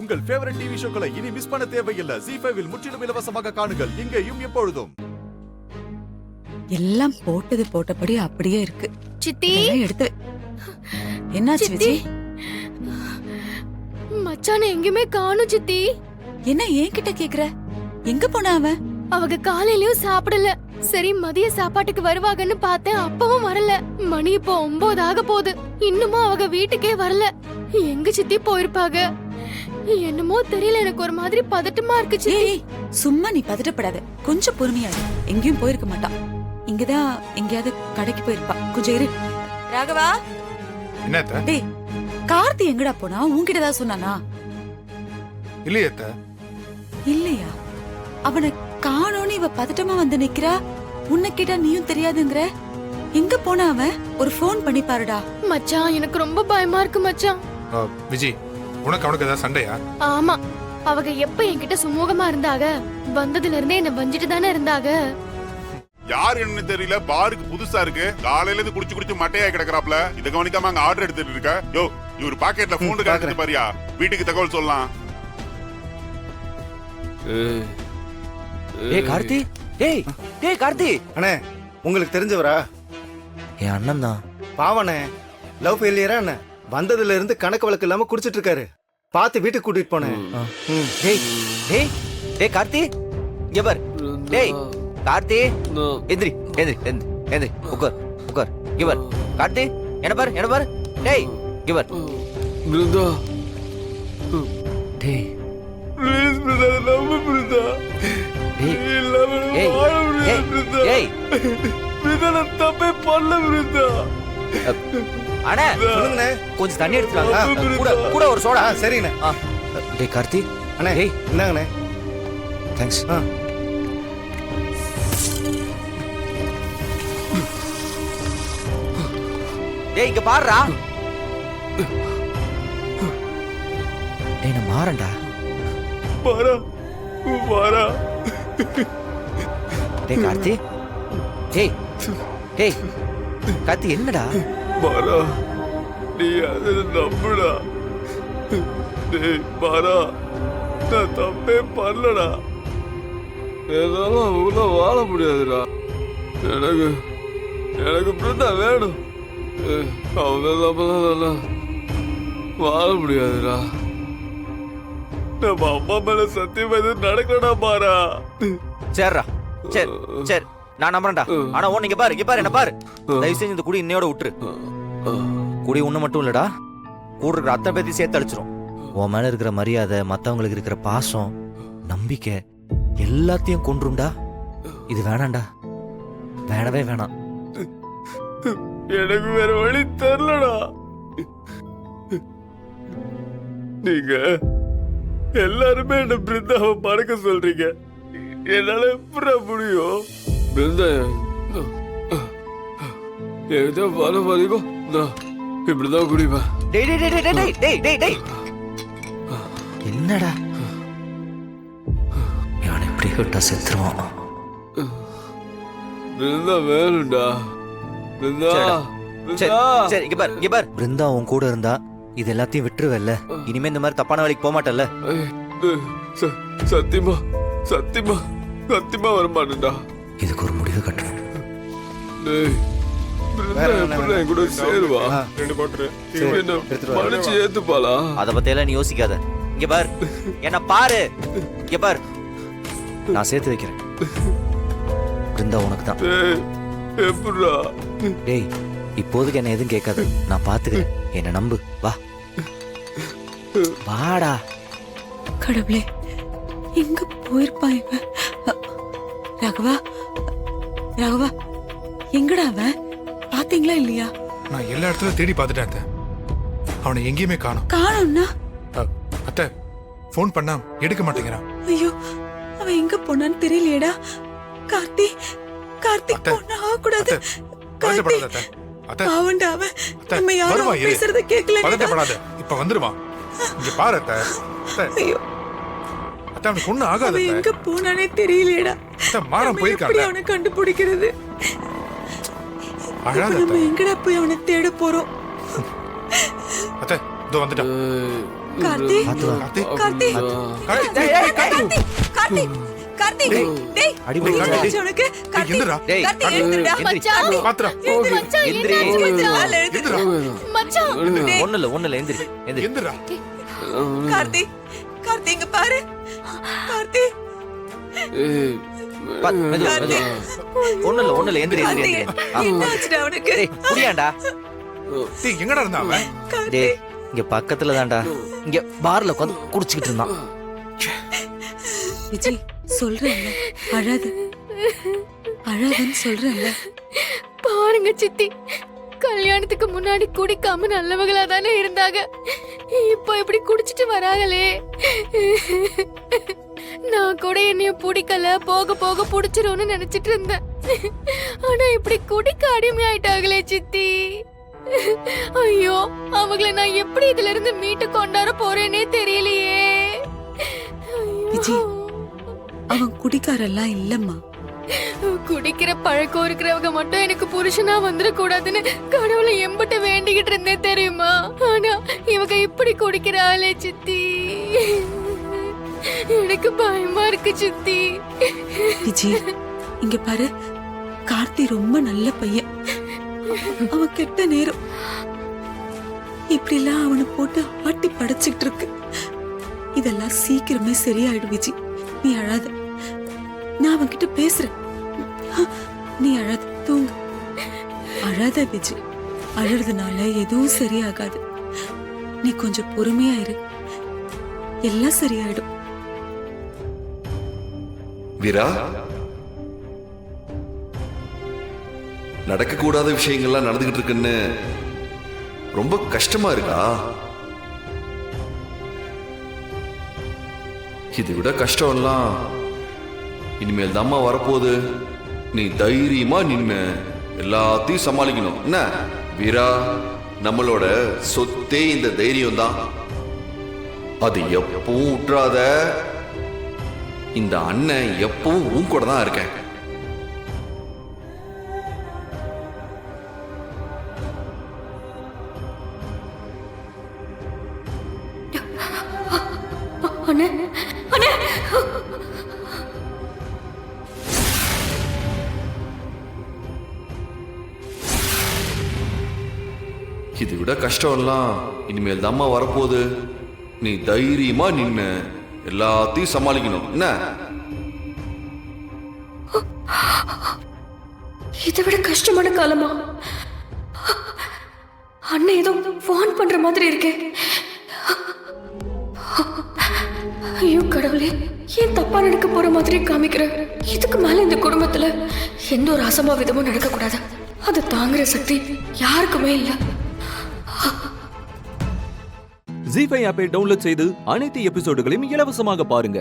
உங்கள் favourite TV ஷோக்களை இனி miss பண்ண தேவையில்லை. ஜீ5 இல் முற்றிலும் இலவசமாக காணுங்கள். இங்கேயும் எப்பொழுதும். எல்லாம் போட்டது போட்டபடி அப்படியே இருக்கு. சித்தி எடுத்து என்னாச்சு விஜய்? மச்சான எங்கேயுமே காணும் சித்தி. என்ன என்கிட்ட கேக்குற? எங்க போனா அவன்? அவங்க காலையிலயும் சாப்பிடல. சரி மதிய சாப்பாட்டுக்கு வருவாங்கன்னு பார்த்தேன், அப்பவும் வரல. மணி இப்போ 9 ஆக போகுது, இன்னுமும் அவங்க வீட்டுக்கே வரல. எங்க சித்தி போயிருப்பாங்க? என்னமோ தெரியல, எனக்கு ஒரு மாதிரி பதட்டமா இருக்கு சித்தி. சும்மா நீ பதட்டப்படாத, கொஞ்சம் பொறுமையா இரு. எங்கேயும் போயிருக்க மாட்டான். இங்கதான் எங்கேயாவது கடைக்கு போயிருப்பா. கொஞ்சம் இரு. ராகவா, என்னத்த? டேய் கார்த்தி எங்கடா போனா? உன்கிட்ட ஏதாவது சொன்னானா? இல்லையத்த. இல்லையா? அவனை காணோன்னு இவ பதட்டமா வந்து நிக்கிறா. உன்னை கேட்டா நீயும் தெரியாதுங்கற. எங்க போனா அவன்? ஒரு போன் பண்ணி பாருடா. மச்சான் எனக்கு ரொம்ப பயமா இருக்கு மச்சான். விஜய், உனக்கு அவனுக்கு ஏதாவது சண்டையா? ஆமா, அவங்க எப்ப என்கிட்ட சுமூகமா இருந்தாங்க, வந்ததுல இருந்தே என்ன வஞ்சிட்டு தானே இருந்தாங்க. யார் என்ன தெரியல, பாருக்கு புதுசா இருக்கு. காலையில இருந்து குடிச்சு குடிச்சு மட்டையா கிடக்குறாப்ல. இத கவனிக்காம அங்க ஆர்டர் எடுத்துட்டு இருக்க. யோ, இவர் பாக்கெட்ல போன் காட்டுது பாரியா, வீட்டுக்கு தகவல் சொல்லலாம். ஏய் கார்த்தி, ஏய் ஏய் கார்த்தி. அண்ணே, உங்களுக்கு தெரிஞ்சவரா? என் அண்ணன் தான். பாவனே, லவ் ஃபெயிலியரா என்ன? வந்ததுல இருந்து கணக்கு வழக்கு இல்லாம குடிச்சிட்டு இருக்காரு. பார்த்து வீட்டுக்கு கூட்டிட்டு போனேன். டேய் டேய் டேய் கார்த்தி, இங்க பார். டேய் கார்த்தி, எந்திரி எந்திரி எந்திரி எந்திரி, உட்கார் உட்கார். இங்க பார் கார்த்தி, என்ன பார் என்ன பார். டேய் இங்க பார். பிருந்தா, டேய் ப்ளீஸ் பிருந்தா, லவ் பிருந்தா. டேய் ஏய் ஏய் ஏய் பிருந்தா, நான் தப்பே பண்ணல பிருந்தா. அண்ணே சொல்லுங்கண்ணே. கொஞ்சம் தண்ணி எடுத்துறாங்க. கூட கூட ஒரு சோடா. சரிண்ணே. டேய் கார்த்தி. அண்ணே, டேய் என்னங்கண்ணே? தேங்க்ஸ். டேய் இங்க பாருடா. டேய் நான் மாறேன்டா. பாரா பாரா. டேய் கார்த்தி. டேய் டேய் கார்த்தி, என்னடா? பாரா, நீ அதை நம்புடா. டேய் பாரா, நான் தப்பே பண்ணலடா. என்னால அவங்கள வாழ முடியாதுடா. எனக்கு எனக்கு பிருந்தா வேணும். அவங்க இல்லாமலாம் வாழ முடியாதுடா. நம்ம அம்மா மேல சத்தியமா எதுவும் நடக்கடா பாரா. சரிடா, சரி சரி, நான் நம்புறேன்டா. ஆனா ஒண்ணு இங்க பாரு, இங்க பாரு, என்ன பாரு. தயவு செஞ்சு இந்த குடி இன்னையோட விட்டுரு. குடி ஒண்ணு மட்டும் இல்லடா, கூட இருக்கிற அத்தனை பேத்தையும் சேர்த்து அழிச்சிரும். உன் மேல இருக்கிற மரியாதை, மத்தவங்களுக்கு இருக்கிற பாசம், நம்பிக்கை எல்லாத்தையும் கொன்றும்டா. இது வேணாம்டா, வேணவே வேணாம். எனக்கு வேற வழி தெரியலடா. நீங்க எல்லாருமே என்ன பிருந்தாவை மறக்க சொல்றீங்க. என்னால எப்படி முடியும்? பிருந்தா எதோ வர வரைக்கும் நான் இப்படிதான் குடிப்பேன். டேய் டேய் டேய் டேய் டேய் டேய் டேய், என்னடா நான் இப்படி விட்டா செத்துருவான். பிருந்தா வேணும்டா. பிருந்தா பிருந்தா. சரி இங்க பாரு, இங்க பாரு. பிருந்தா உன் கூட இருந்தா இது எல்லாத்தையும் விட்டுருவல்ல. இனிமே இந்த மாதிரி தப்பான வேலைக்கு போக மாட்டல்ல. சத்தியமா சத்தியமா சத்தியமா வரமாட்டேன்டா. இதுக்கு ஒரு முடிவு கட்டணும். டேய் பிருந்தா எப்படி என் கூட சேருவா? ரெண்டு போட்டுரு. என்ன மன்னிச்சு ஏத்துப்பாளா? அத பத்தி எல்லாம் நீ யோசிக்காத. இங்க பாரு, என்ன பாரு. இங்க பாரு, நான் சேர்த்து வைக்கிறேன். பிருந்தா உனக்கு தான். எப்படா? டேய் இப்போதைக்கு என்ன எதுவும் கேட்காது, நான் பாத்துக்கிறேன். என்ன நம்பு, வா வாடா. கடவுளே, எங்க போயிருப்பான் இவன்? ராகவா, ராகவா, எங்கடா அவன்? பாத்தீங்களா இல்லையா? நான் எல்லா இடத்துலயும் தேடி பார்த்துட்டேன் அத்தை. அவனை எங்கேயுமே காணோம். காணோம்னா? அத்தை, போன் பண்ணா எடுக்க மாட்டேங்கிறான். ஐயோ, அவன் எங்க போனான்னு தெரியலையேடா. கார்த்தி, கார்த்திக் அத்தை, போனா ஆகக்கூடாது. அத்தை, பதட்டப்படாத அத்தை. அத்தை, அவன்டா அவன். அத்தை, நம்ம யாரும் வருவான், இரு. பேசுறத கேட்கல. பதட்டப்படாத, இப்ப வந்துருவான். இங்க பாரு அத்தை. அத்தை, ஐயோ, அத்தை, அவனுக்கு ஒண்ணும் ஆகாது அவன் அத்தை. எங்க போனானே தெரியலையேடா. அத்தை, மாறம் எப்படி போயிருக்காங்க. அவனை கண்டுபிடிக்கிறது? அழாத இப்ப நம்ம அத்தை. எங்கடா போய் அவனை தேட போறோம்? அத்தை, இதோ வந்துட்டான். கார்த்தி பாத்து வா. கார்த்தி கார்த்தி கார்த்தி கார்த்தி டேய் அடிபடி என்னாச்சு உனக்கு கார்த்தி எந்திரா. டேய், கார்த்தி கார்த்தி, எழுந்துடா மச்சான் பாத்துறா. மச்சான் எந்திரி. என்னாச்சு மச்சான்? எந்திரா. மச்சான் ஒண்ணு இல்ல எந்திரி எந்திரி எந்திரா. கார்த்தி கார்த்தி இங்க பாரு கார்த்தி மெதுவா கார்த்தி. ஒண்ணு இல்ல எந்திரி கார்த்தி எந்திரி ஆ. என்னாச்சுடா உனக்கு டேய் புரியாண்டா டேய் எங்கடா இருந்தா அவன்? டேய் இங்க பக்கத்துல தான்டா இங்க பார்ல உட்காந்து குடிச்சிட்டு இருந்தான் விஜய் சொல்றேன்ல அழாத அழாதன்னு சொல்றேன்ல பாருங்க சித்தி, கல்யாணத்துக்கு முன்னாடி குடிக்காம நல்லவங்களா தானே இருந்தாங்க. இப்போ இப்படி குடிச்சிட்டு வராங்களே. நான் கூட என்னைய பிடிக்கல, போக போக பிடிச்சிரும்னு நினைச்சிட்டு இருந்தேன். ஆனா இப்படி குடிக்க அடிமையாயிட்டாங்களே சித்தி. ஐயோ, அவங்கள நான் எப்படி இதுல இருந்து மீட்டு கொண்டாட போறேனே தெரியலையே. விஜி, அவன் குடிக்காரெல்லாம் இல்லம்மா. குடிக்கிற பழக்கம் இருக்கிறவங்க மட்டும் எனக்கு புருஷனா வந்துட கூடாதுன்னு கடவுளை எம்பிட்ட வேண்டிக்கிட்டு இருந்தேன் தெரியுமா. ஆனா இவங்க இப்படி குடிக்கிறாளே சித்தி, எனக்கு பயமா இருக்கு சித்தி. விஜி இங்க பாரு, கார்த்தி ரொம்ப நல்ல பையன். அவன் கெட்ட நேரம் இப்படி எல்லாம் அவனை போட்டு ஆட்டி படைச்சுக்கிட்டு இருக்கு. இதெல்லாம் சீக்கிரமே சரியாயிடும் விஜி, நீ அழாத. நான் அவன்கிட்ட பேசுறேன், நீ அழாத, தூங்கு. அழாத விஜி, அழறதுனால எதுவும் சரியாகாது. நீ கொஞ்சம் பொறுமையா இரு, எல்லாம் சரியாயிடும். வீரா, நடக்க கூடாத விஷயங்கள்லாம் நடந்துகிட்டு இருக்குன்னு ரொம்ப கஷ்டமா இருக்கா? இதை விட கஷ்டம் எல்லாம் இனிமேல் தாம்மா வரப்போகுது. நீ தைரியமா நின்னு எல்லாத்தையும் சமாளிக்கணும். என்ன வீரா, நம்மளோட சொத்தே இந்த தைரியம் தான். அது எப்பவும் விட்டுறாத. இந்த அண்ணன் எப்பவும் உன் கூட தான் இருக்கேன். அண்ணே, அண்ணே. இதை விட கஷ்டம் எல்லாம் இனிமேல் தாம்மா வரப்போகுது. நீ தைரியமா நின்னு எல்லாத்தையும் சமாளிக்கணும். என்ன இதை விட கஷ்டமான காலமா? அண்ணன் ஏதோ வான் பண்ற மாதிரி இருக்கே. ஐயோ கடவுளே, ஏன் தப்பா நடக்க போற மாதிரி காமிக்கிற? இதுக்கு மேல இந்த குடும்பத்துல எந்த ஒரு அசம்பாவிதமும் நடக்க கூடாது. அது தாங்குற சக்தி யாருக்குமே இல்ல. ஜீ5 ஆப்பை டவுன்லோட் செய்து அனைத்து எபிசோடுகளையும் இலவசமாக பாருங்க.